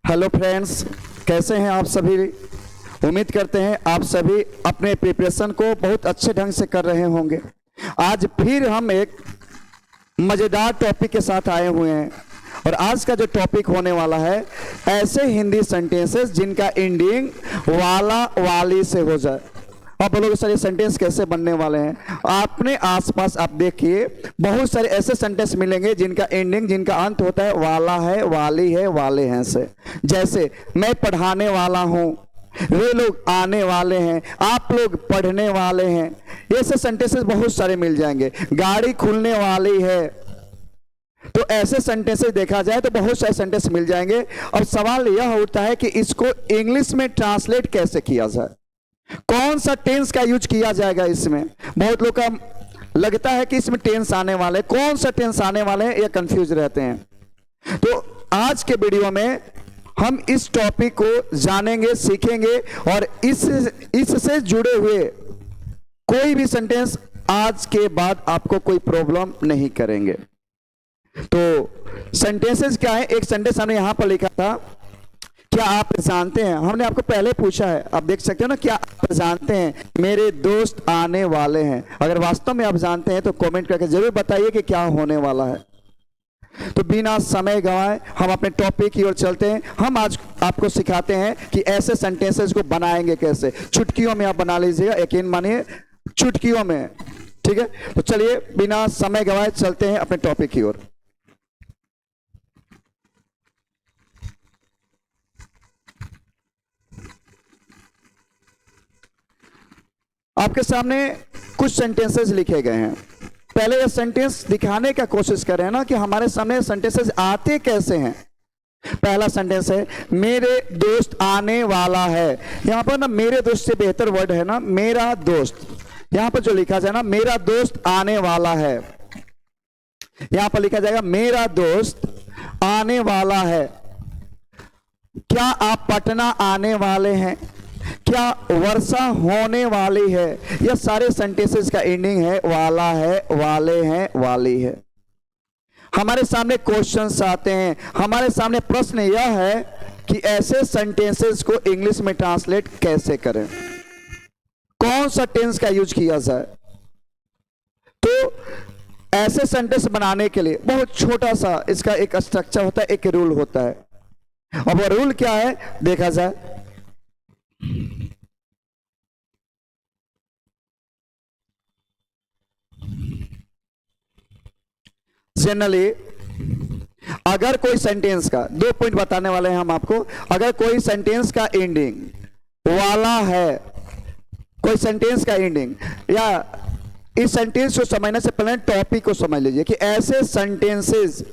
Hello friends, कैसे हैं आप सभी। उम्मीद करते हैं आप सभी अपने प्रिपरेशन को बहुत अच्छे ढंग से कर रहे होंगे। आज फिर हम एक मज़ेदार टॉपिक के साथ आए हुए हैं और आज का जो टॉपिक होने वाला है, ऐसे हिंदी सेंटेंसेस जिनका एंडिंग वाला वाली से हो जाए। आप बोलोगे सर ये सेंटेंस कैसे बनने वाले हैं। अपने आसपास आप देखिए, बहुत सारे ऐसे सेंटेंस मिलेंगे जिनका एंडिंग, जिनका अंत होता है वाला है, वाली है, वाले हैं से। जैसे मैं पढ़ाने वाला हूँ, वे लोग आने वाले हैं, आप लोग पढ़ने वाले हैं। ऐसे सेंटेंसेस बहुत सारे मिल जाएंगे। गाड़ी खुलने वाली है, तो ऐसे सेंटेंसेस देखा जाए तो बहुत सारे सेंटेंस मिल जाएंगे। अब सवाल यह उठता है कि इसको इंग्लिश में ट्रांसलेट कैसे किया जाए, कौन सा टेंस का यूज किया जाएगा। इसमें बहुत लोग का लगता है कि इसमें टेंस आने वाले, कौन सा टेंस आने वाले हैं, ये कंफ्यूज रहते हैं। तो आज के वीडियो में हम इस टॉपिक को जानेंगे, सीखेंगे और इससे जुड़े हुए कोई भी सेंटेंस आज के बाद आपको कोई प्रॉब्लम नहीं करेंगे। तो सेंटेंसेस क्या है, एक सेंटेंस हमने यहां पर लिखा था, क्या आप जानते हैं। हमने आपको पहले पूछा है, आप देख सकते हो ना, क्या आप जानते हैं मेरे दोस्त आने वाले हैं। अगर वास्तव में आप जानते हैं तो कमेंट करके जरूर बताइए कि क्या होने वाला है। तो बिना समय गंवाए हम अपने टॉपिक की ओर चलते हैं। हम आज आपको सिखाते हैं कि ऐसे सेंटेंसेस को बनाएंगे कैसे। चुटकियों में आप बना लीजिएगा, यकीन मानिए चुटकियों में, ठीक है। तो चलिए बिना समय गंवाए चलते हैं अपने टॉपिक की ओर। आपके सामने कुछ सेंटेंसेस लिखे गए हैं। पहले ये सेंटेंस दिखाने का कोशिश कर रहे हैं ना कि हमारे सामने सेंटेंसेस आते कैसे हैं। पहला सेंटेंस है मेरे दोस्त आने वाला है। यहां पर ना मेरे दोस्त से बेहतर वर्ड है ना मेरा दोस्त। यहां पर जो लिखा जाए ना मेरा दोस्त आने वाला है, यहां पर लिखा जाएगा मेरा दोस्त आने वाला है। क्या आप पटना आने वाले हैं, क्या वर्षा होने वाली है। यह सारे सेंटेंसेस का एंडिंग है वाला है, वाले हैं, वाली है। हमारे सामने क्वेश्चंस आते हैं, हमारे सामने प्रश्न यह है कि ऐसे सेंटेंसेस को इंग्लिश में ट्रांसलेट कैसे करें, कौन सा टेंस का यूज किया जाए। तो ऐसे सेंटेंस बनाने के लिए बहुत छोटा सा इसका एक स्ट्रक्चर होता है, एक रूल होता है। अब वो रूल क्या है देखा जाए। जनरली अगर कोई सेंटेंस का, दो पॉइंट बताने वाले हैं हम आपको। अगर कोई सेंटेंस का एंडिंग वाला है, कोई सेंटेंस का एंडिंग, या इस सेंटेंस को समझने से पहले टॉपिक को समझ लीजिए कि ऐसे सेंटेंसेस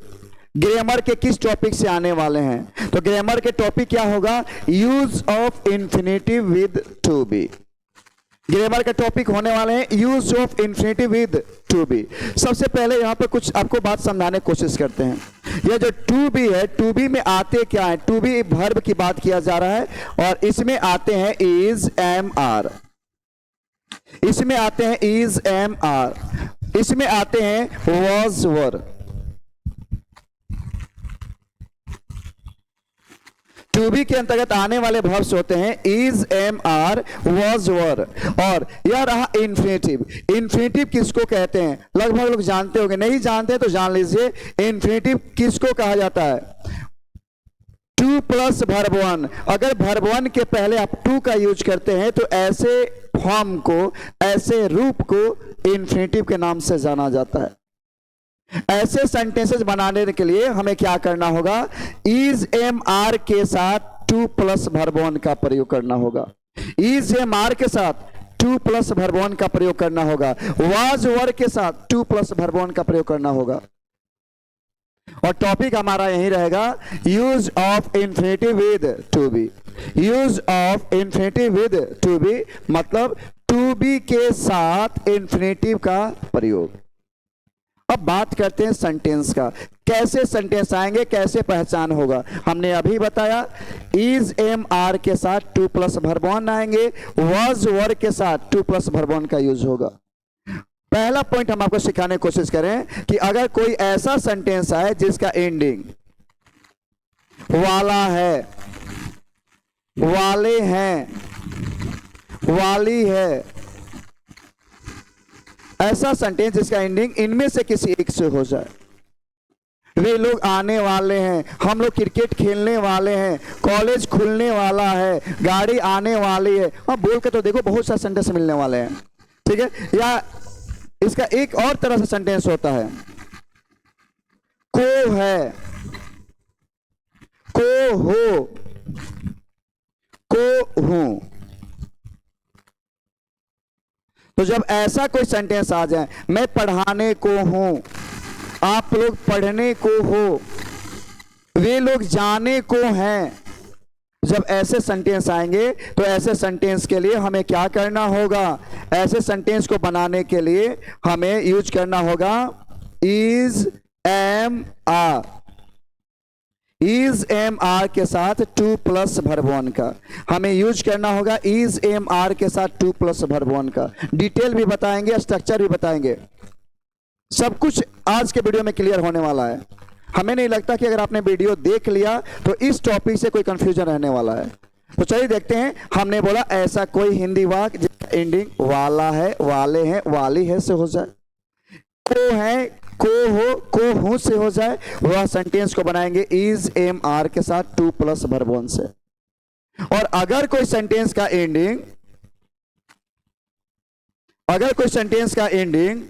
ग्रामर के किस टॉपिक से आने वाले हैं। तो ग्रामर के टॉपिक क्या होगा, use of infinitive with to be. Grammar का टॉपिक होने वाले हैं use of infinitive with to be. सबसे पहले यहां पर कुछ आपको बात समझाने की कोशिश करते हैं। यह जो टू बी है, टू बी में आते क्या है, टू बी वर्ब की बात किया जा रहा है और इसमें आते हैं इज, एम, आर। इसमें आते हैं इज, एम, आर। इसमें आते हैं वॉज, वर। टू बी के अंतर्गत आने वाले वर्ब्स होते हैं इज, एम, आर, वॉज, वर। और यह रहा इन्फिनिटिव। इन्फिनिटिव किसको कहते हैं, लगभग लोग जानते होंगे, नहीं जानते तो जान लीजिए। इन्फिनिटिव किसको कहा जाता है, टू प्लस वर्ब वन। अगर वर्ब वन के पहले आप टू का यूज करते हैं तो ऐसे फॉर्म को, ऐसे रूप को इन्फिनिटिव के नाम से जाना जाता है। ऐसे सेंटेंसेस बनाने के लिए हमें क्या करना होगा, इज, एम, आर के साथ टू प्लस वर्ब वन का प्रयोग करना होगा। इज, एम, आर के साथ टू प्लस वर्ब वन का प्रयोग करना होगा। वाज, वर के साथ टू प्लस वर्ब वन का प्रयोग करना होगा। और टॉपिक हमारा यही रहेगा, use of infinitive with to be. Use of infinitive with to be मतलब टू बी के साथ इंफिनिटिव का प्रयोग। अब बात करते हैं सेंटेंस का, कैसे सेंटेंस आएंगे, कैसे पहचान होगा। हमने अभी बताया इज, एम, आर के साथ टू प्लस वर्ब वन आएंगे, वाज, वर के साथ टू प्लस वर्ब वन का यूज होगा। पहला पॉइंट हम आपको सिखाने की कोशिश करें कि अगर कोई ऐसा सेंटेंस है जिसका एंडिंग वाला है, वाले हैं, वाली है, ऐसा सेंटेंस जिसका एंडिंग इनमें से किसी एक से हो जाए। वे लोग आने वाले हैं, हम लोग क्रिकेट खेलने वाले हैं, कॉलेज खुलने वाला है, गाड़ी आने वाली है। अब बोल के तो देखो बहुत सारे सेंटेंस मिलने वाले हैं, ठीक है। या इसका एक और तरह से सेंटेंस होता है, को है, को हो, को हूं। तो जब ऐसा कोई सेंटेंस आ जाए, मैं पढ़ाने को हूं, आप लोग पढ़ने को हो, वे लोग जाने को हैं, जब ऐसे सेंटेंस आएंगे तो ऐसे सेंटेंस के लिए हमें क्या करना होगा? ऐसे सेंटेंस को बनाने के लिए हमें यूज करना होगा is, am, are. Is am are के साथ टू प्लस वर्ब वन का हमें यूज करना होगा। इज एम आर के साथ टू प्लस वर्ब वन का डिटेल भी बताएंगे, स्ट्रक्चर भी बताएंगे, सब कुछ आज के वीडियो में क्लियर होने वाला है। हमें नहीं लगता कि अगर आपने वीडियो देख लिया तो इस टॉपिक से कोई कंफ्यूजन रहने वाला है। तो चलिए देखते हैं। हमने बोला ऐसा कोई हिंदी वाक्य जिसका एंडिंग वाला है, वाले हैं, वाली है से हो जाए, को है, को हो, को हूं से हो जाए, वह सेंटेंस को बनाएंगे इज एम आर के साथ टू प्लस वर्ब वन से। और अगर कोई सेंटेंस का एंडिंग, अगर कोई सेंटेंस का एंडिंग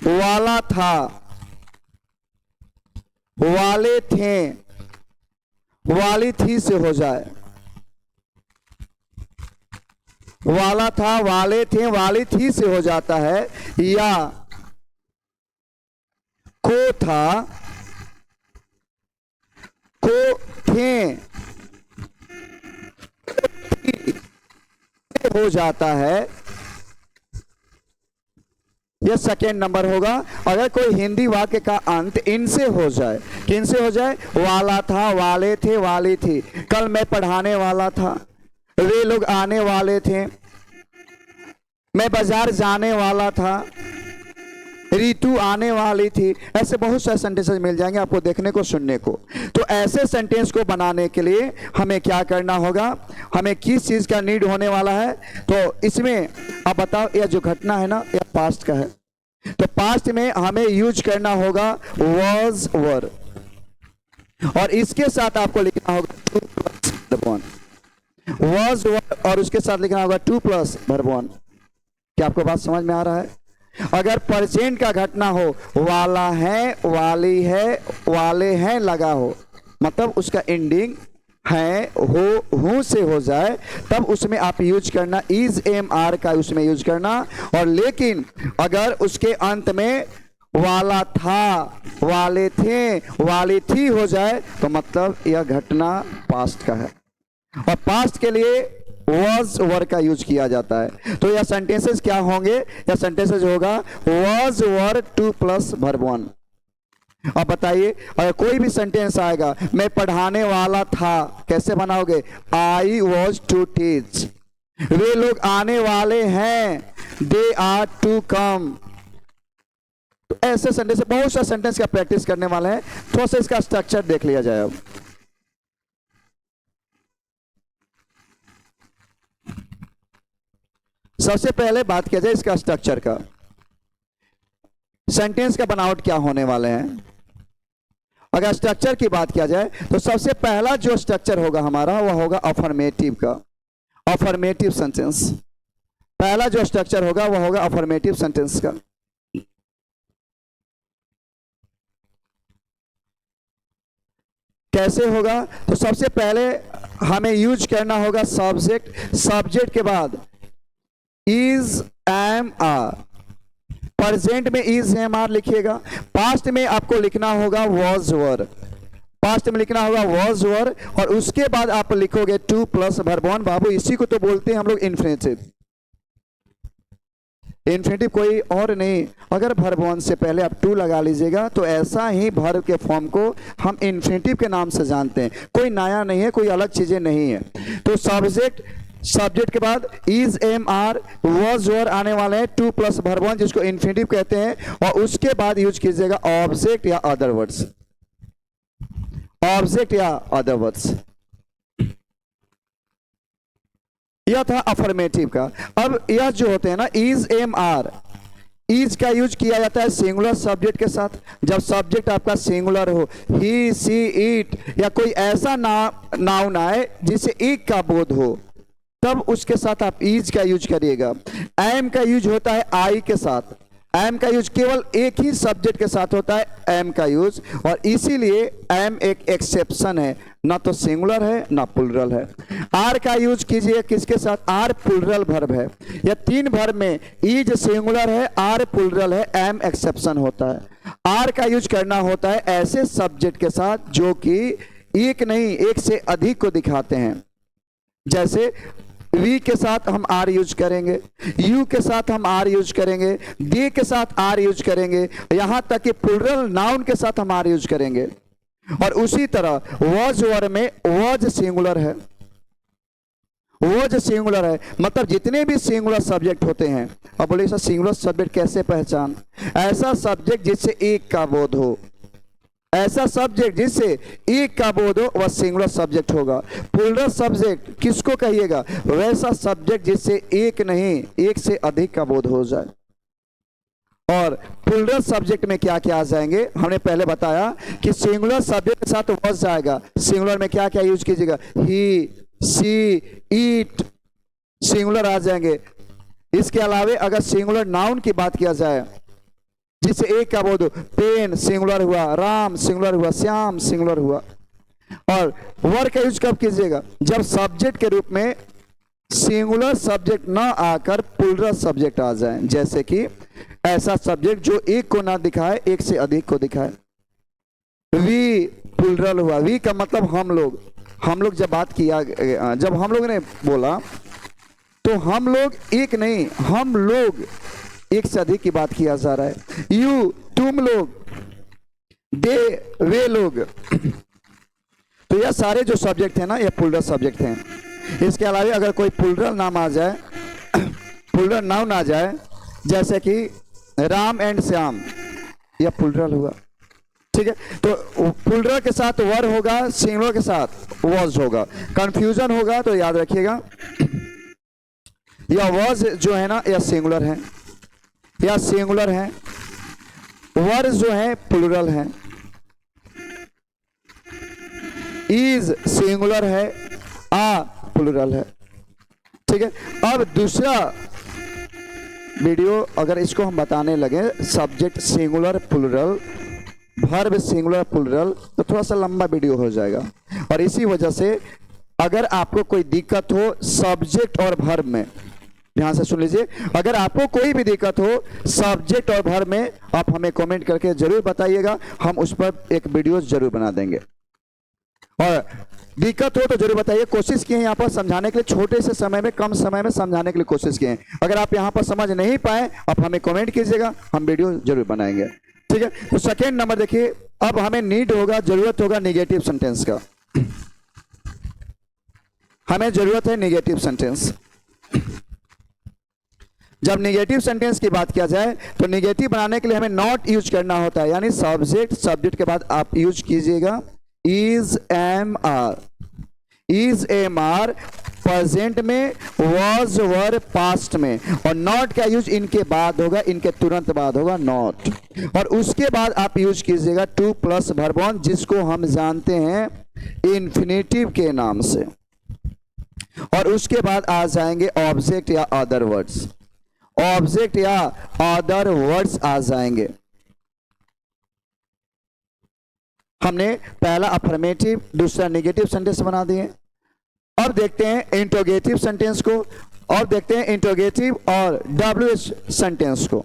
वाला था, वाले थे, वाली थी से हो जाए, वाला था, वाले थे, वाली थी से हो जाता है, या को था, को थे हो जाता है। यह सेकेंड नंबर होगा। अगर कोई हिंदी वाक्य का अंत इनसे हो जाए, किन से हो जाए? वाला था, वाले थे, वाली थी, कल मैं पढ़ाने वाला था, वे लोग आने वाले थे, मैं बाजार जाने वाला था, ऋतु आने वाली थी। ऐसे बहुत सारे सेंटेंसेस मिल जाएंगे आपको देखने को, सुनने को। तो ऐसे सेंटेंस को बनाने के लिए हमें क्या करना होगा? हमें किस चीज का नीड होने वाला है? तो इसमें आप बताओ, यह जो घटना है ना, यह पास्ट का है। तो पास्ट में हमें यूज करना होगा was were, और इसके साथ आपको लिखना होगा to plus verb one. was were और उसके साथ लिखना होगा टू प्लस वर्ब वन। क्या आपको बात समझ में आ रहा है? अगर प्रेजेंट का घटना हो, वाला है, वाली है, वाले हैं लगा हो, मतलब उसका एंडिंग है, हो, हूं से हो जाए, तब उसमें आप यूज करना इज एम आर का उसमें यूज करना। और लेकिन अगर उसके अंत में वाला था, वाले थे, वाली थी हो जाए, तो मतलब यह घटना पास्ट का है। और पास्ट के लिए was were का यूज किया जाता है। तो यह सेंटेंसेस क्या होंगे? यह सेंटेंसेस होगा was were to plus verb one. अब बताइए, अगर कोई भी सेंटेंस आएगा, मैं पढ़ाने वाला था, कैसे बनाओगे? I was to teach। वे लोग आने वाले हैं, they are to come। तो ऐसे सेंटेंस, बहुत सा सेंटेंस का प्रैक्टिस करने वाले हैं। थोड़ा सा इसका स्ट्रक्चर देख लिया जाए। अब सबसे पहले बात किया जाए इसका स्ट्रक्चर का, सेंटेंस का बनावट क्या होने वाले हैं। अगर स्ट्रक्चर की बात किया जाए तो सबसे पहला जो स्ट्रक्चर होगा हमारा, वह होगा अफर्मेटिव का, अफर्मेटिव सेंटेंस। पहला जो स्ट्रक्चर होगा वह होगा अफर्मेटिव सेंटेंस का। कैसे होगा? तो सबसे पहले हमें यूज करना होगा सब्जेक्ट, सब्जेक्ट के बाद इज एम आर। प्रेजेंट में इज एम आर लिखिएगा, पास्ट में आपको लिखना होगा was were, पास्ट में लिखना होगा was were, और उसके बाद आप लिखोगे टू प्लस वर्ब वन। बाबू इसी को तो बोलते हैं हम लोग इन्फिनिटिव। इन्फिनिटिव कोई और नहीं, अगर वर्ब वन से पहले आप टू लगा लीजिएगा तो ऐसा ही वर्ब के फॉर्म को हम इन्फिनिटिव के नाम से जानते हैं। कोई नया नहीं है, कोई अलग चीजें नहीं है। तो सब्जेक्ट, सब्जेक्ट के बाद is am are, was were आने वाले हैं, टू प्लस वर्ब वन जिसको इन्फिनिटिव कहते हैं, और उसके बाद यूज कीजिएगा ऑब्जेक्ट या अदर वर्ड्स। ऑब्जेक्ट या अदर वर्ड्स। यह था अफर्मेटिव का। अब यह जो होते हैं ना, इज, एम, आर, इज का यूज किया जाता है सिंगुलर सब्जेक्ट के साथ। जब सब्जेक्ट आपका सिंगुलर हो, ही, सी, इट, या कोई ऐसा नाउन आए जिससे एक का बोध हो, तब उसके साथ आप इज का यूज करिएगा। एम का यूज होता है आई के साथ। एम का यूज केवल एक ही सब्जेक्ट के साथ होता है, एम का यूज, और इसीलिए एम एक एक्सेप्शन है, ना तो सिंगुलर है ना प्लुरल है। आर का यूज कीजिए किसके साथ? आर प्लुरल वर्ब है। या तीन वर्ब में इज सिंगुलर है, आर प्लुरल है, एम एक्सेप्शन होता है। आर का यूज करना होता है ऐसे सब्जेक्ट के साथ जो कि एक नहीं एक से अधिक को दिखाते हैं। जैसे वी के साथ हम आर यूज करेंगे, यू के साथ हम आर यूज करेंगे, दे के साथ आर यूज करेंगे, यहां तक कि प्लुरल नाउन के साथ हम आर यूज करेंगे। और उसी तरह वॉज वर्ब में वॉज सिंगुलर है, वॉज सिंगुलर है, मतलब जितने भी सिंगुलर सब्जेक्ट होते हैं। अब बोले सर सिंगुलर सब्जेक्ट कैसे पहचान? ऐसा सब्जेक्ट जिससे एक का बोध हो, ऐसा सब्जेक्ट जिससे एक का बोध हो वह सिंगुलर सब्जेक्ट होगा। प्लुरल सब्जेक्ट किसको कहिएगा? वैसा सब्जेक्ट जिससे एक नहीं एक से अधिक का बोध हो जाए। और प्लुरल सब्जेक्ट में क्या क्या आ जाएंगे? हमने पहले बताया कि सिंगुलर सब्जेक्ट के साथ वॉज जाएगा। सिंगुलर में क्या क्या यूज कीजिएगा? ही, सी, इट सिंगुलर आ जाएंगे। इसके अलावा अगर सिंगुलर नाउन की बात किया जाए जिससे एक का बोध हो, पेन सिंगुलर हुआ, राम सिंगुलर हुआ, श्याम सिंगुलर हुआ। और वर्ब का यूज कब कीजिएगा? जब सब्जेक्ट के रूप में सिंगुलर सब्जेक्ट ना आकर प्लुरल सब्जेक्ट आ जाए। जैसे कि ऐसा सब्जेक्ट जो एक को ना दिखाए एक से अधिक को दिखाए। वी प्लुरल हुआ, वी का मतलब हम लोग। हम लोग जब बात किया, जब हम लोग ने बोला तो हम लोग एक नहीं, हम लोग एक से अधिक की बात किया जा रहा है। यू तुम लोग, दे वे लोग। तो यह सारे जो सब्जेक्ट है ना ये प्लुरल सब्जेक्ट हैं। इसके अलावा अगर कोई प्लुरल नाम आ जाए, प्लुरल नाउन आ जाए, जैसे कि राम एंड श्याम, यह प्लुरल हुआ। ठीक है, तो प्लुरल के साथ वर होगा, सिंगुलर के साथ वॉज होगा। कंफ्यूजन होगा तो याद रखिएगा यह वॉज जो है ना यह सिंगुलर है, या सिंगुलर है। वर्ड जो है प्लुरल है। इज सिंगुलर है, आ प्लुरल है। ठीक है, अब दूसरा वीडियो अगर इसको हम बताने लगे, subject singular plural, verb singular plural, तो थोड़ा सा लंबा वीडियो हो जाएगा। और इसी वजह से अगर आपको कोई दिक्कत हो सब्जेक्ट और वर्ब में, ध्यान से सुन लीजिए, अगर आपको कोई भी दिक्कत हो सब्जेक्ट और वर्ब में, आप हमें कमेंट करके जरूर बताइएगा, हम उस पर एक वीडियो जरूर बना देंगे। और दिक्कत हो तो जरूर बताइए। कोशिश की है यहाँ पर समझाने के लिए, छोटे से समय में, कम समय में समझाने के लिए कोशिश की है। अगर आप यहाँ पर समझ नहीं पाए आप हमें कमेंट कीजिएगा, हम वीडियो जरूर बनाएंगे। ठीक है, तो सेकेंड नंबर देखिए, अब हमें नीड होगा, जरूरत होगा निगेटिव सेंटेंस का। हमें जरूरत है निगेटिव सेंटेंस। जब निगेटिव सेंटेंस की बात किया जाए तो निगेटिव बनाने के लिए हमें नॉट यूज करना होता है, यानी सब्जेक्ट, सब्जेक्ट के बाद आप यूज कीजिएगा is, am, are. Is, am, are present में, वॉज, वर पास्ट में। और नॉट का यूज इनके बाद होगा, इनके तुरंत बाद होगा नॉट। और उसके बाद आप यूज कीजिएगा टू प्लस वर्ब वन, जिसको हम जानते हैं इन्फिनेटिव के नाम से। और उसके बाद आ जाएंगे ऑब्जेक्ट या अदर वर्ड्स, ऑब्जेक्ट या अदर वर्ड्स आ जाएंगे। हमने पहला अफर्मेटिव, दूसरा नेगेटिव सेंटेंस बना दिए। अब देखते हैं इंट्रोगेटिव सेंटेंस को, और देखते हैं इंट्रोगेटिव और डब्ल्यूएच सेंटेंस को।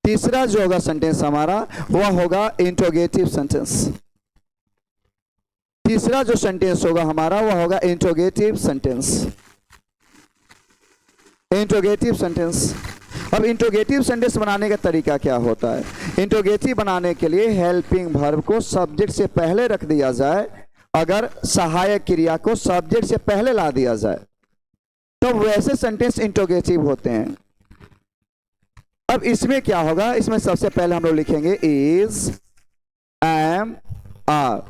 तीसरा जो होगा सेंटेंस हमारा वह होगा इंट्रोगेटिव सेंटेंस। तीसरा जो सेंटेंस होगा हमारा वह होगा इंट्रोगेटिव सेंटेंस। Interrogative sentence. अब इंट्रोगेटिव सेंटेंस बनाने का तरीका क्या होता है? इंट्रोगेटिव बनाने के लिए हेल्पिंग वर्ब को सब्जेक्ट से पहले रख दिया जाए, अगर सहायक क्रिया को सब्जेक्ट से पहले ला दिया जाए तो वैसे सेंटेंस इंट्रोगेटिव होते हैं। अब इसमें क्या होगा? इसमें सबसे पहले हम लोग लिखेंगे is, are,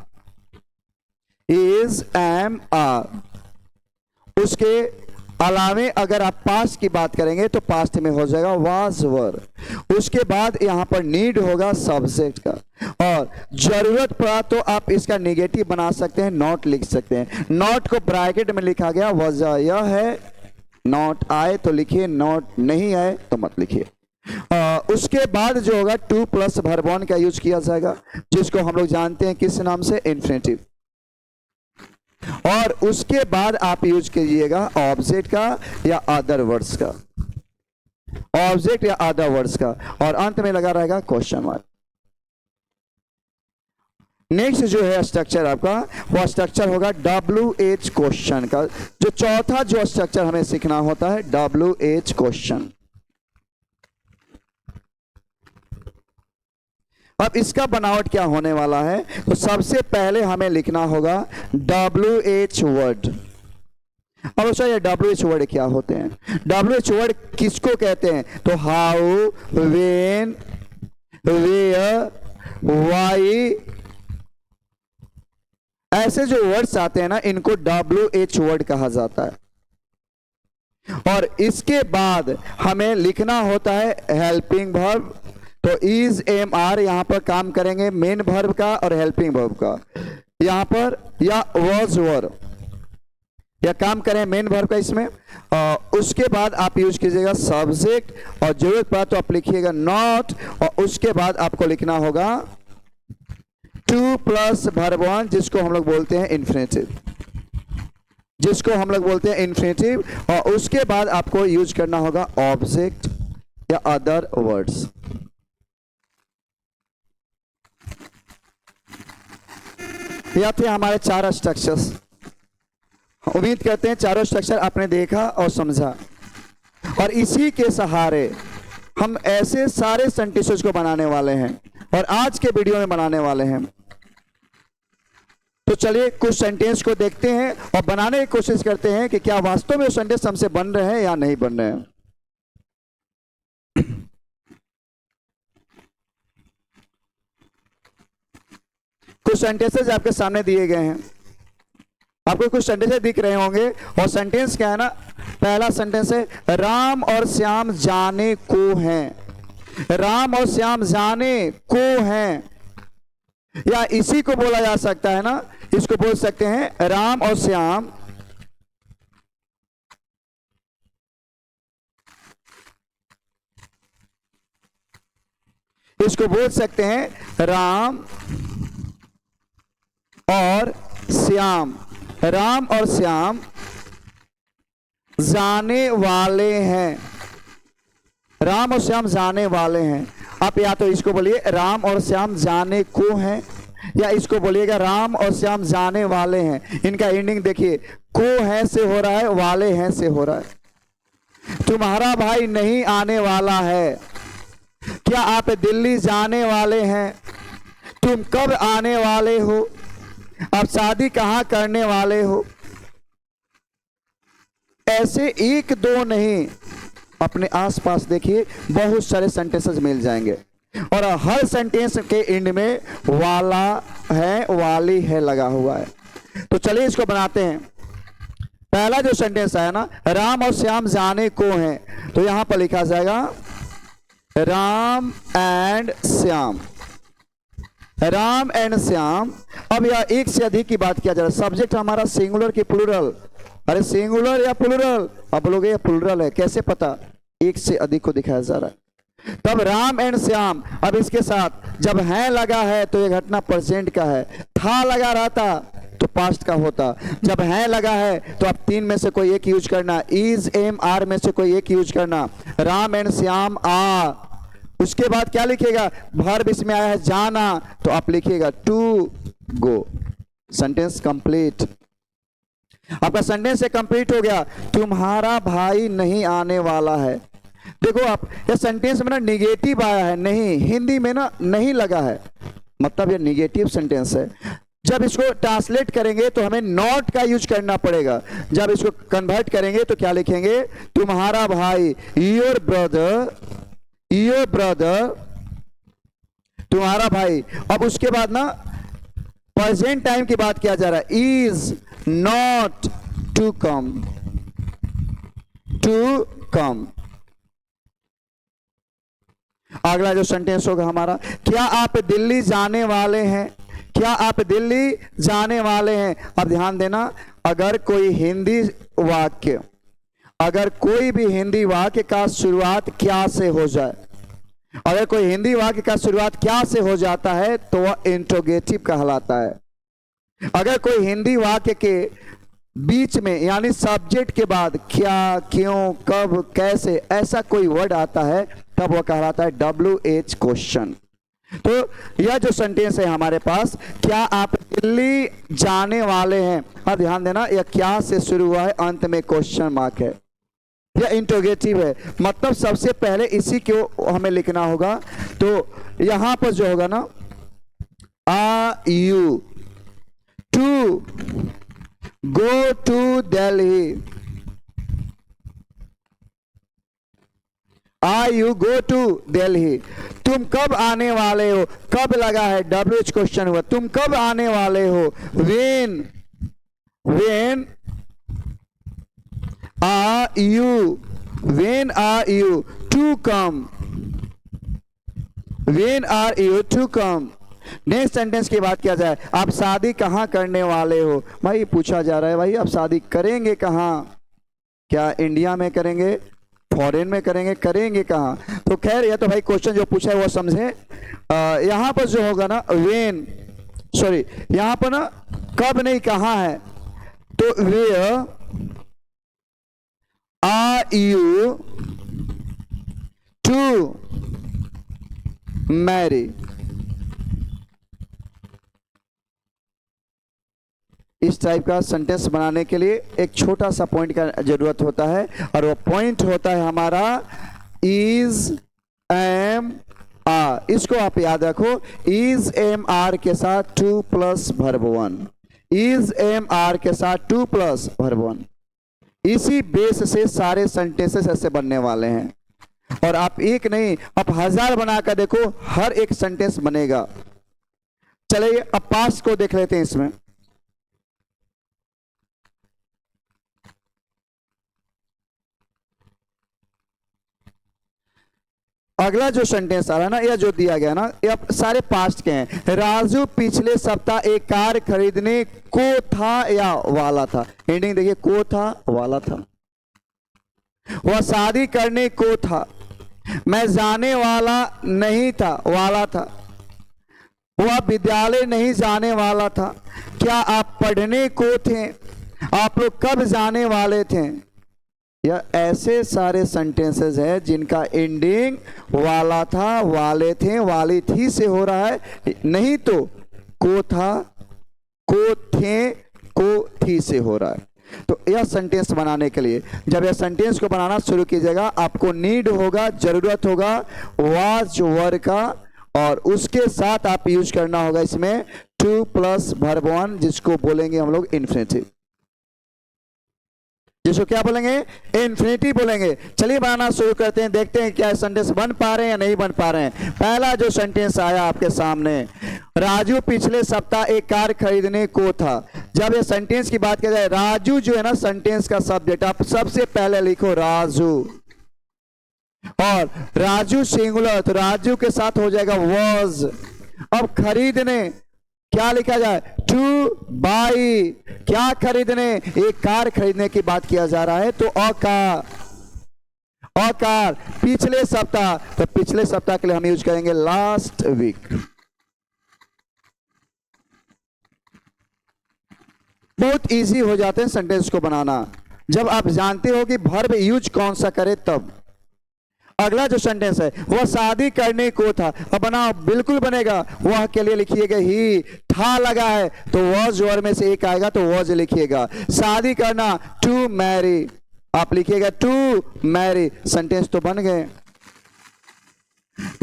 is am are. उसके अलावे अगर आप पास्ट की बात करेंगे तो पास्ट में हो जाएगा वाज वर। उसके बाद यहां पर नीड होगा सब्जेक्ट का, और जरूरत पड़ा तो आप इसका नेगेटिव बना सकते हैं, नॉट लिख सकते हैं। नॉट को ब्रैकेट में लिखा गया, वजह यह है नॉट आए तो लिखिए, नॉट नहीं आए तो मत लिखिए। उसके बाद जो होगा टू प्लस वर्ब वन का यूज किया जाएगा, जिसको हम लोग जानते हैं किस नाम से, इन्फिनेटिव। और उसके बाद आप यूज कीजिएगा ऑब्जेक्ट का या अदर वर्ड्स का, ऑब्जेक्ट या अदर वर्ड्स का, और अंत में लगा रहेगा क्वेश्चन मार्क। नेक्स्ट जो है स्ट्रक्चर आपका, वो स्ट्रक्चर होगा WH क्वेश्चन का। जो चौथा जो स्ट्रक्चर हमें सीखना होता है WH क्वेश्चन। अब इसका बनावट क्या होने वाला है, तो सबसे पहले हमें लिखना होगा WH वर्ड। अब अच्छा ये WH वर्ड क्या होते हैं, WH वर्ड किसको कहते हैं, तो हाउ, व्हेन, वेयर, व्हाई, ऐसे जो वर्ड्स आते हैं ना, इनको WH वर्ड कहा जाता है। और इसके बाद हमें लिखना होता है हेल्पिंग वर्ब। तो इज एम आर यहां पर काम करेंगे मेन वर्ब का और हेल्पिंग वर्ब का, यहां पर या वाज वर या काम करें मेन वर्ब का इसमें। उसके बाद आप यूज कीजिएगा सब्जेक्ट, और जरूरत पड़ा तो आप लिखिएगा नॉट, और उसके बाद आपको लिखना होगा टू प्लस वर्ब वन, जिसको हम लोग बोलते हैं इन्फिनेटिव, जिसको हम लोग बोलते हैं इन्फिनेटिव। और उसके बाद आपको यूज करना होगा ऑब्जेक्ट या अदर वर्ड्स। यह थे हमारे चार स्ट्रक्चर्स। उम्मीद करते हैं चारों स्ट्रक्चर आपने देखा और समझा, और इसी के सहारे हम ऐसे सारे सेंटेंसेस को बनाने वाले हैं और आज के वीडियो में बनाने वाले हैं। तो चलिए कुछ सेंटेंस को देखते हैं और बनाने की कोशिश करते हैं कि क्या वास्तव में वो सेंटेंस हमसे बन रहे हैं या नहीं बन रहे हैं। कुछ सेंटेंसेस आपके सामने दिए गए हैं, आपको कुछ सेंटेंसेस दिख रहे होंगे। और सेंटेंस क्या है ना, पहला सेंटेंस है राम और श्याम जाने को हैं। राम और श्याम जाने को हैं, या इसी को बोला जा सकता है ना, इसको बोल सकते हैं राम और श्याम इसको बोल सकते हैं राम और श्याम। राम और श्याम जाने वाले हैं, राम और श्याम जाने वाले हैं। आप या तो इसको बोलिए राम और श्याम जाने को हैं, या इसको बोलिएगा राम और श्याम जाने वाले हैं। इनका एंडिंग देखिए, को है से हो रहा है, वाले हैं से हो रहा है। तुम्हारा भाई नहीं आने वाला है, क्या आप दिल्ली जाने वाले हैं, तुम कब आने वाले हो, आप शादी कहां करने वाले हो। ऐसे एक दो नहीं, अपने आसपास देखिए बहुत सारे सेंटेंसेस मिल जाएंगे, और हर सेंटेंस के एंड में वाला है, वाली है लगा हुआ है। तो चलिए इसको बनाते हैं। पहला जो सेंटेंस है ना, राम और श्याम जाने को हैं, तो यहां पर लिखा जाएगा राम एंड श्याम, राम एंड श्याम। अब यह एक से अधिक की बात किया जा रहा है। सब्जेक्ट हमारा सिंगुलर की प्लूरल, अरे सिंगुलर या प्लूरल, अब लोग ये प्लूरल है, कैसे पता, एक से अधिक को दिखाया जा रहा है। तब राम एंड श्याम, अब इसके साथ जब है लगा है तो ये घटना प्रेजेंट का है, था लगा रहता तो पास्ट का होता। जब है लगा है तो आप तीन में से कोई एक यूज करना, इज एम आर में से कोई एक यूज करना। राम एंड श्याम आ, उसके बाद क्या लिखिएगा, वर्ब इसमें आया है जाना, तो आप लिखिएगा टू गो। सेंटेंस कंप्लीट, आपका सेंटेंस कंप्लीट हो गया। तुम्हारा भाई नहीं आने वाला है। देखो आप, ये सेंटेंस में ना निगेटिव आया है, नहीं, हिंदी में ना नहीं लगा है, मतलब ये निगेटिव सेंटेंस है। जब इसको ट्रांसलेट करेंगे तो हमें नॉट का यूज करना पड़ेगा। जब इसको कन्वर्ट करेंगे तो क्या लिखेंगे, तुम्हारा भाई, योर ब्रदर, योर ब्रदर, तुम्हारा भाई। अब उसके बाद ना प्रेजेंट टाइम की बात किया जा रहा है, is not to come, to come. अगला जो सेंटेंस होगा हमारा, क्या आप दिल्ली जाने वाले हैं, क्या आप दिल्ली जाने वाले हैं। अब ध्यान देना, अगर कोई हिंदी वाक्य, अगर कोई भी हिंदी वाक्य का शुरुआत क्या से हो जाए, अगर कोई हिंदी वाक्य का शुरुआत क्या से हो जाता है तो वह इंट्रोगेटिव कहलाता है। अगर कोई हिंदी वाक्य के बीच में यानी सब्जेक्ट के बाद क्या, क्यों, कब, कैसे ऐसा कोई वर्ड आता है तब वह कहलाता है WH क्वेश्चन। तो यह जो सेंटेंस है हमारे पास, क्या आप दिल्ली जाने वाले हैं। अब ध्यान देना, यह क्या से शुरू हुआ है, अंत में क्वेश्चन मार्क है, यह इंट्रोगेटिव है, मतलब सबसे पहले इसी को हमें लिखना होगा। तो यहां पर जो होगा ना, are you to go to Delhi, are you go to Delhi. तुम कब आने वाले हो, कब लगा है, WH क्वेश्चन हुआ, तुम कब आने वाले हो। When, when are you, when are you to come, when are you to come. Next sentence की बात किया जाए, आप शादी कहाँ करने वाले हो। भाई पूछा जा रहा है, भाई आप शादी करेंगे कहाँ, क्या इंडिया में करेंगे, फॉरेन में करेंगे, करेंगे कहाँ। तो खैर यह तो भाई क्वेश्चन जो पूछा है वो समझे। यहां पर जो होगा ना, वेन, सॉरी यहां पर ना कब नहीं कहाँ है, तो where are you to marry. इस टाइप का सेंटेंस बनाने के लिए एक छोटा सा पॉइंट का जरूरत होता है, और वो पॉइंट होता है हमारा इज एम आर। इसको आप याद रखो, इज एम आर के साथ 2 plus verb 1, is am are के साथ 2 प्लस वर्ब 1। इसी बेस से सारे सेंटेंसेस ऐसे बनने वाले हैं, और आप एक नहीं आप 1000 बनाकर देखो, हर एक सेंटेंस बनेगा। चलिए अब पास्ट को देख लेते हैं इसमें। अगला जो सेंटेंस आ रहा है ना, यह जो दिया गया ना, ये सारे पास्ट के हैं। राजू पिछले सप्ताह एक कार खरीदने को था या वाला था। एंडिंग देखिए, को था, वाला था। वह शादी करने को था, मैं जाने वाला नहीं था, वाला था। वह विद्यालय नहीं जाने वाला था। क्या आप पढ़ने को थे, आप लोग कब जाने वाले थे। यह ऐसे सारे सेंटेंसेस है जिनका एंडिंग वाला था, वाले थे, वाली थी से हो रहा है, नहीं तो को था, को थे, को थी से हो रहा है। तो यह सेंटेंस बनाने के लिए जब यह सेंटेंस को बनाना शुरू कीजिएगा, आपको नीड होगा, जरूरत होगा वाज वर्ड का, और उसके साथ आप यूज करना होगा इसमें 2 प्लस वर्ब 1, जिसको बोलेंगे हम लोग इन्फिनिटिव। जिसको क्या बोलेंगे, इन्फिनिटी बोलेंगे। चलिए बनाना शुरू करते हैं, देखते हैं क्या सेंटेंस बन पा रहे हैं या नहीं बन पा रहे हैं। पहला जो सेंटेंस आया आपके सामने, राजू पिछले सप्ताह एक कार खरीदने को था। जब ये सेंटेंस की बात की जाए, राजू जो है ना सेंटेंस का सब्जेक्ट, आप सबसे पहले लिखो राजू, और राजू सिंगुलर, तो राजू के साथ हो जाएगा वॉज। अब खरीदने क्या लिखा जाए, टू बाई, क्या खरीदने, एक कार खरीदने की बात किया जा रहा है, तो अकार, अकार। पिछले सप्ताह, तो पिछले सप्ताह के लिए हम यूज करेंगे लास्ट वीक। बहुत इजी हो जाते हैं सेंटेंस को बनाना जब आप जानते हो कि वर्ब यूज कौन सा करे तब। अगला जो सेंटेंस है, वह शादी करने को था। अब बनाओ, बिल्कुल बनेगा। वह के लिए लिखिएगा ही, था लगा है तो वॉज वर्ड में से एक आएगा तो वॉज लिखिएगा। शादी करना, टू मैरी, आप लिखिएगा टू मैरी। सेंटेंस तो बन गए।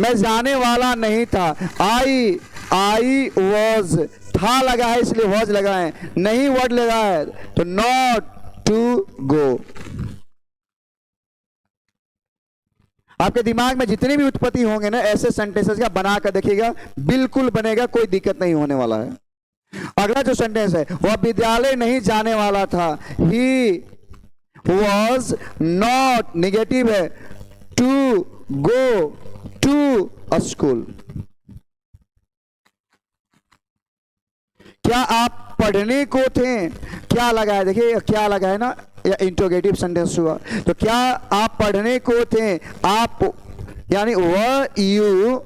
मैं जाने वाला नहीं था, आई वॉज, था लगा है इसलिए वॉज लगा है, नहीं वर्ड लगा है तो नॉट टू गो। आपके दिमाग में जितने भी उत्पत्ति होंगे ना ऐसे सेंटेंसेस का, बना कर देखिएगा, बिल्कुल बनेगा, कोई दिक्कत नहीं होने वाला है। अगला जो सेंटेंस है, वह विद्यालय नहीं जाने वाला था। ही वॉज नॉट, निगेटिव है, to go to a school. क्या आप पढ़ने को थे? क्या लगा है, देखिए क्या लगा है ना, या इंट्रोगेटिव सेंटेंस हुआ। तो क्या आप पढ़ने को थे? आप यानी वर यू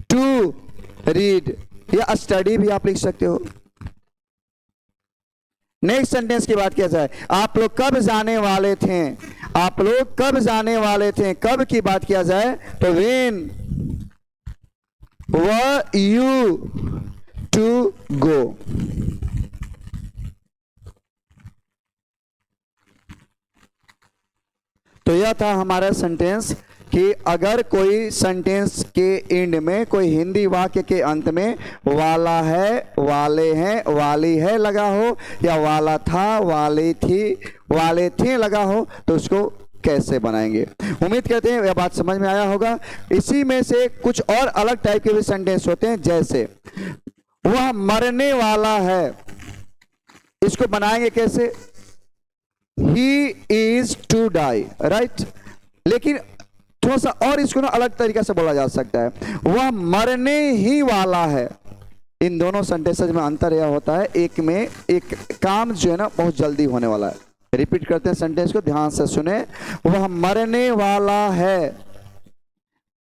टू रीड, या स्टडी भी आप लिख सकते हो। नेक्स्ट सेंटेंस की बात किया जाए, आप लोग कब जाने वाले थे? आप लोग कब जाने वाले थे, कब की बात किया जाए तो when were you to go. तो यह था हमारा सेंटेंस कि अगर कोई सेंटेंस के एंड में, कोई हिंदी वाक्य के अंत में वाला है, वाले हैं, वाली है लगा हो, या वाला था, वाली थी, वाले थे लगा हो, तो उसको कैसे बनाएंगे। उम्मीद करते हैं यह बात समझ में आया होगा। इसी में से कुछ और अलग टाइप के भी सेंटेंस होते हैं, जैसे वह मरने वाला है, इसको बनाएंगे कैसे? He is to die, right? लेकिन थोड़ा सा और इसको ना अलग तरीके से बोला जा सकता है, वह मरने ही वाला है। इन दोनों सेंटेंसेस में अंतर यह होता है, एक में एक काम जो है ना बहुत जल्दी होने वाला है। रिपीट करते हैं सेंटेंस को, ध्यान से सुने। वह मरने वाला है,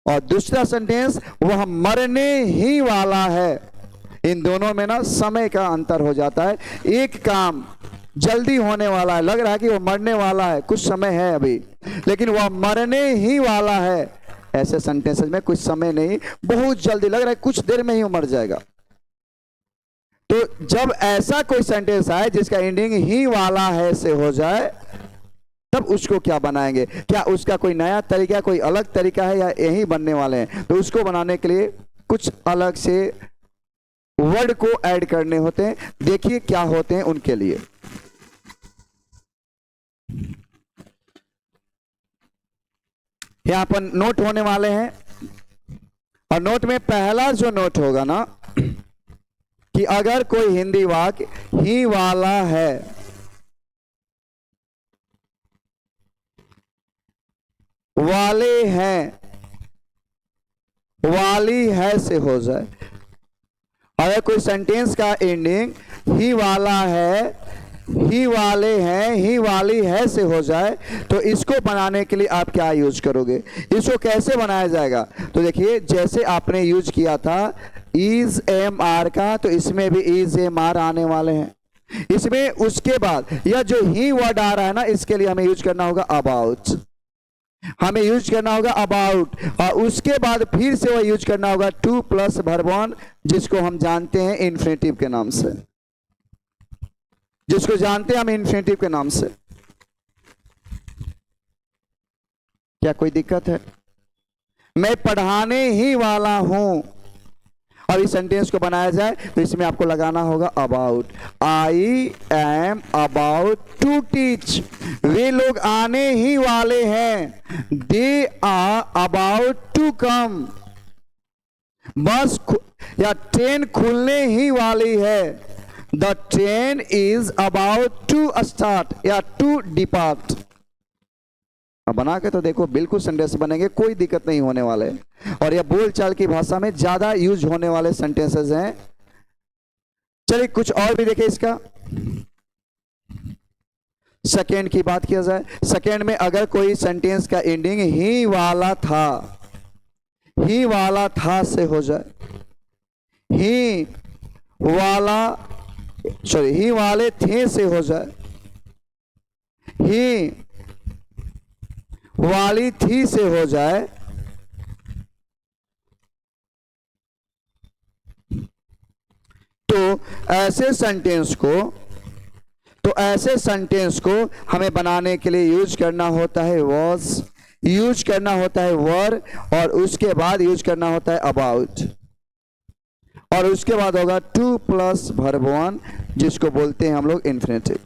और दूसरा सेंटेंस वह मरने ही वाला है। इन दोनों में ना समय का अंतर हो जाता है। एक काम जल्दी होने वाला है, लग रहा है कि वो मरने वाला है, कुछ समय है अभी, लेकिन वह मरने ही वाला है। ऐसे सेंटेंसेस में कुछ समय नहीं, बहुत जल्दी लग रहा है, कुछ देर में ही वो मर जाएगा। तो जब ऐसा कोई सेंटेंस आए जिसका एंडिंग ही वाला है से हो जाए, तब उसको क्या बनाएंगे? क्या उसका कोई नया तरीका, कोई अलग तरीका है, या यही बनने वाले हैं? तो उसको बनाने के लिए कुछ अलग से वर्ड को ऐड करने होते हैं। देखिए क्या होते हैं उनके लिए। यहां पर नोट होने वाले हैं, और नोट में पहला जो नोट होगा ना, कि अगर कोई हिंदी वाक्य ही वाला है, वाले हैं, वाली है से हो जाए, अगर कोई सेंटेंस का एंडिंग ही वाला है, ही वाले हैं, ही वाली है से हो जाए, तो इसको बनाने के लिए आप क्या यूज करोगे? इसको कैसे बनाया जाएगा? तो देखिए, जैसे आपने यूज किया था इज एम आर का, तो इसमें भी इज एम आर आने वाले हैं। इसमें उसके बाद यह जो ही वर्ड आ रहा है ना, इसके लिए हमें यूज करना होगा अबाउट, हमें यूज करना होगा अबाउट, और उसके बाद फिर से वह यूज करना होगा टू प्लस वर्ब वन, जिसको हम जानते हैं इन्फिनेटिव के नाम से, जिसको जानते हैं हम इन्फिनेटिव के नाम से। क्या कोई दिक्कत है? मैं पढ़ाने ही वाला हूं, और इस सेंटेंस को बनाया जाए तो इसमें आपको लगाना होगा about. I am about to teach, वे लोग आने ही वाले हैं, they are about to come, bus या ट्रेन खुलने ही वाली है, the train is about to start या टू डिपार्ट। अब बना के तो देखो, बिल्कुल सेंटेंस बनेंगे, कोई दिक्कत नहीं होने वाले, और यह बोलचाल की भाषा में ज्यादा यूज होने वाले सेंटेंसेस हैं। चलिए कुछ और भी देखें इसका। सेकेंड की बात किया जाए, सेकेंड में अगर कोई सेंटेंस का एंडिंग ही वाला था, ही वाला था से हो जाए, ही वाला सॉरी ही वाले थे से हो जाए, ही वाली थी से हो जाए, तो ऐसे सेंटेंस को हमें बनाने के लिए यूज करना होता है वॉज, यूज करना होता है वर, और उसके बाद यूज करना होता है अबाउट, और उसके बाद होगा टू प्लस वर्ब वन, जिसको बोलते हैं हम लोग इन्फिनेटिव।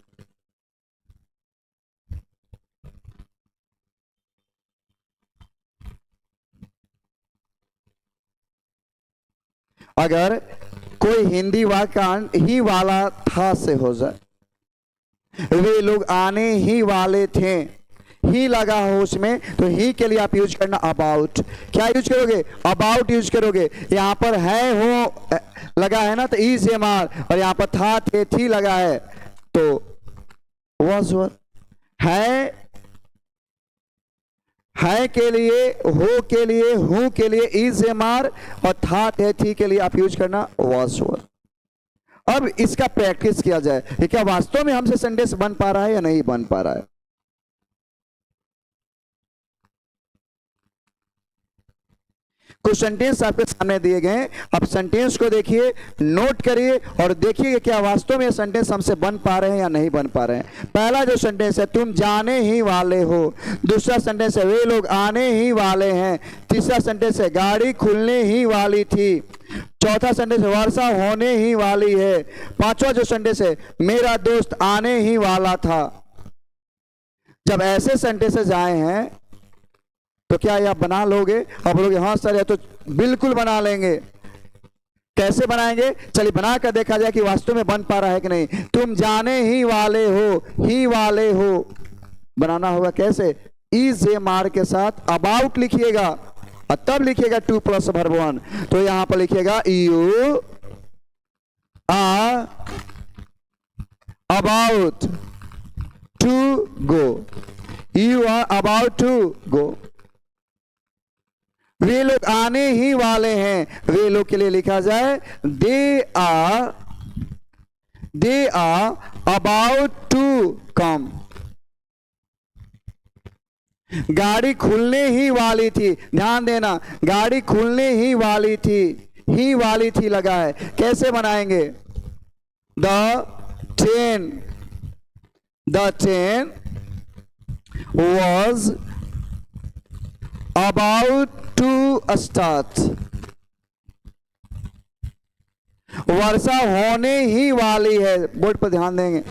अगर कोई हिंदी वाक्यांश ही वाला था से हो जाए। वे लोग आने ही वाले थे, ही लगा हो उसमें, तो ही के लिए आप यूज करना अबाउट। क्या यूज करोगे? अबाउट यूज करोगे। यहाँ पर है हो लगा है ना, तो इज एम आर, और यहाँ पर था थे थी लगा है तो वाज वर। है के लिए, हो के लिए, हूं के लिए इज एम आर, और था थे थी के लिए आप यूज करना वाज वर। अब इसका प्रैक्टिस किया जाए कि क्या वास्तव में हमसे सेंटेंस बन पा रहा है या नहीं बन पा रहा है। कुछ सेंटेंस आपके सामने दिए गए हैं, आप सेंटेंस को देखिए, नोट करिए और देखिए कि क्या वास्तव में सेंटेंस हमसे बन पा रहे हैं या नहीं बन पा रहे हैं। पहला जो सेंटेंस है, तुम जाने ही वाले हो। दूसरा सेंटेंस है, वे लोग आने ही वाले हैं। तीसरा सेंटेंस है, गाड़ी खुलने ही वाली थी। चौथा सेंटेंस है, वर्षा होने ही वाली है। पांचवा जो सेंटेंस है, मेरा दोस्त आने ही वाला था। जब ऐसे सेंटेंसेस आए हैं तो क्या ये आप बना लोगे? आप बोलोगे हाँ सर, ये तो बिल्कुल बना लेंगे। कैसे बनाएंगे? चलिए बना कर देखा जाए कि वास्तव में बन पा रहा है कि नहीं। तुम जाने ही वाले हो, ही वाले हो बनाना होगा कैसे? इज ए मार के साथ अबाउट लिखिएगा और तब लिखिएगा 2 + वर्ब 1। तो यहां पर लिखिएगा you are about to go. You are about to go. वे लोग आने ही वाले हैं। वे लोग के लिए लिखा जाए they are about to come. गाड़ी खुलने ही वाली थी। ध्यान देना, गाड़ी खुलने ही वाली थी, ही वाली थी लगा है। कैसे बनाएंगे? The train was about to start। वर्षा होने ही वाली है, बोर्ड पर ध्यान देंगे,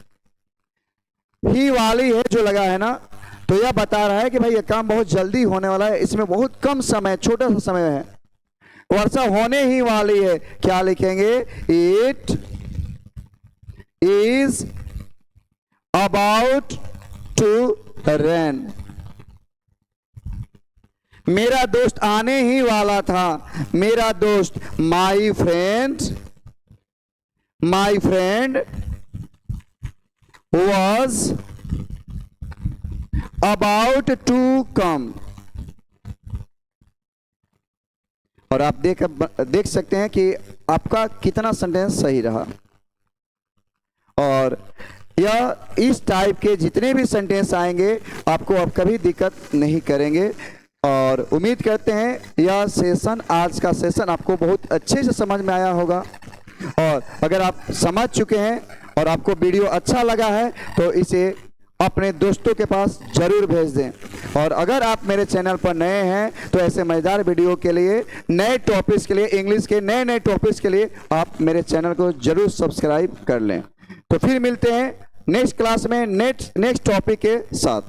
ही वाली है जो लगा है ना, तो यह बता रहा है कि भाई ये काम बहुत जल्दी होने वाला है, इसमें बहुत कम समय, छोटा सा समय है। वर्षा होने ही वाली है, क्या लिखेंगे? It is about to rain. मेरा दोस्त आने ही वाला था। मेरा दोस्त my friend was about to come। और आप देख सकते हैं कि आपका कितना सेंटेंस सही रहा। और यह इस टाइप के जितने भी सेंटेंस आएंगे आपको अब कभी दिक्कत नहीं करेंगे। और उम्मीद करते हैं यह सेशन, आज का सेशन आपको बहुत अच्छे से समझ में आया होगा। और अगर आप समझ चुके हैं और आपको वीडियो अच्छा लगा है तो इसे अपने दोस्तों के पास जरूर भेज दें। और अगर आप मेरे चैनल पर नए हैं तो ऐसे मजेदार वीडियो के लिए, नए टॉपिक्स के लिए, इंग्लिश के नए टॉपिक्स के लिए आप मेरे चैनल को जरूर सब्सक्राइब कर लें। तो फिर मिलते हैं नेक्स्ट क्लास में नेक्स्ट टॉपिक के साथ।